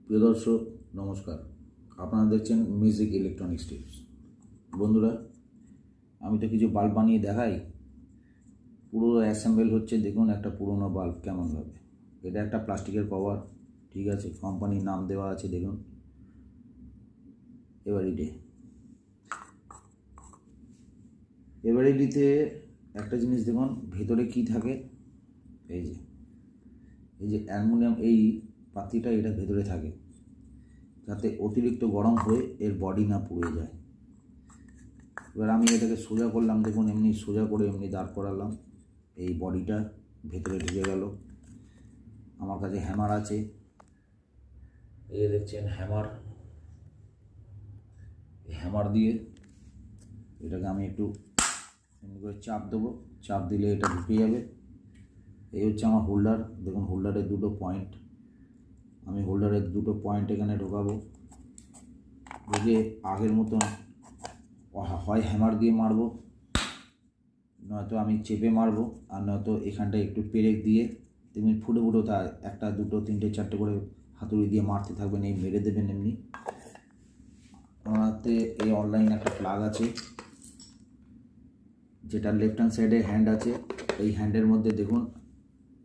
প্রিয় দর্শক নমস্কার, আপনারা দেখছেন মিউজিক ইলেকট্রনিক্স টিপস। বন্ধুরা, আমি তো কিছু বাল্ব বানিয়ে দেখাই, পুরো অ্যাসেম্বল হচ্ছে। দেখুন একটা পুরোনো বাল্ব কেমনভাবে। এটা একটা প্লাস্টিকের কভার, ঠিক আছে, কোম্পানির নাম দেওয়া আছে। দেখুন এভারিডিতে একটা জিনিস দেখুন ভেতরে কি থাকে। এই যে অ্যালুমিনিয়াম এই পাতিটা এটা ভেতরে থাকে, যাতে অতিরিক্ত গরম হয়ে এর বডি না পুড়ে যায়। এবার আমি এটাকে সোজা করলাম, দেখুন এমনি সোজা করে এমনি দাঁড় করালাম, এই বডিটা ভেতরে ঢুকে গেল। আমার কাছে হ্যামার আছে, এই দেখছেন হ্যামার দিয়ে এটাকে আমি একটু এমনি করে চাপ দেবো, চাপ দিলে এটা ঢুকে যাবে। এই হচ্ছে আমার হোল্ডার। দেখুন হোল্ডারের দুটো পয়েন্ট, আমি হোল্ডারের দুটো পয়েন্ট এখানে ঢোকাবো। ঢুকে আগের মতন হয় হ্যামার দিয়ে মারবো, নয়তো আমি চেপে মারবো, আর নয়তো এখানটায় একটু পেরেক দিয়ে তেমনি ফুটো ফুটো তার একটা দুটো তিনটে চারটে করে হাতুড়ি দিয়ে মারতে থাকবেন, এই মেরে দেবেন এমনি। আমার হাতে এই অনলাইন একটা প্লাগ আছে, যেটা লেফট হ্যান্ড সাইডে হ্যান্ড আছে। এই হ্যান্ডের মধ্যে দেখুন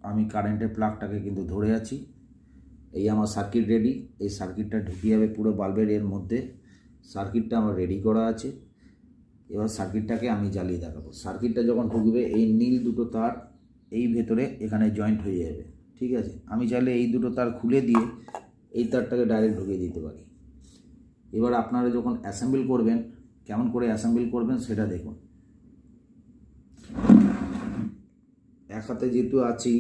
আমি কারেন্টের প্লাগটাকে কিন্তু ধরে আছি। এই আমার সার্কিট রেডি, এই সার্কিটটা ঢুকিয়ে যাবে পুরো বাল্বের এর মধ্যে। সার্কিটটা আমার রেডি করা আছে। এবার সার্কিটটাকে আমি জ্বালিয়ে দেখাবো। সার্কিটটা যখন ঢুকবে এই নীল দুটো তার এই ভেতরে এখানে জয়েন্ট হয়ে যাবে, ঠিক আছে। আমি চাইলে এই দুটো তার খুলে দিয়ে এই তারটাকে ডাইরেক্ট ঢুকিয়ে দিতে পারি। এবার আপনারা যখন অ্যাসেম্বল করবেন, কেমন করে অ্যাসেম্বল করবেন সেটা দেখুন। এক হাতে যেহেতু আছি,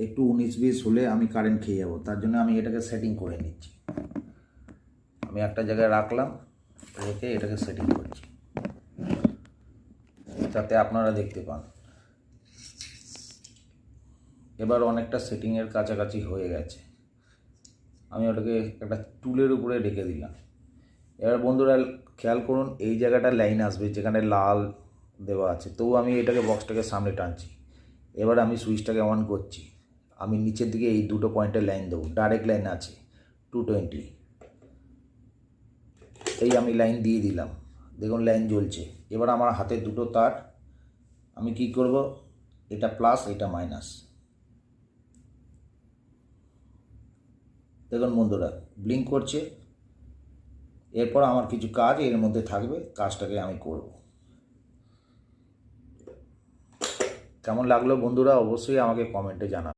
একটু 19-20 হলে আমি কারেন্ট খেয়ে যাবো, তার জন্য আমি এটাকে সেটিং করে নিচ্ছি। আমি একটা জায়গায় রাখলাম, রেখে এটাকে সেটিং করছি যাতে আপনারা দেখতে পান। এবার অনেকটা সেটিংয়ের কাছাকাছি হয়ে গেছে। আমি ওটাকে একটা টুলের উপরে রেখে দিলাম। এবার বন্ধুরা খেয়াল করুন, এই জায়গাটা লাইন আসবে যেখানে লাল দেওয়া আছে, তবু আমি এটাকে বক্সটাকে সামনে টানছি। এবার আমি সুইচটাকে অন করছি। আমি নিচের দিকে এই দুটো পয়েন্টে লাইন দেবো, ডাইরেক্ট লাইন আছে 220। এই আমি লাইন দিয়ে দিলাম, দেখুন লাইন জ্বলছে। এবার আমার হাতে দুটো তার, আমি কি করব, এটা প্লাস এটা মাইনাস। দেখুন বন্ধুরা ব্লিঙ্ক করছে। এরপর আমার কিছু কাজ এর মধ্যে থাকবে, কাজটাকে আমি করব। কেমন লাগলো বন্ধুরা অবশ্যই আমাকে কমেন্টে জানাবেন।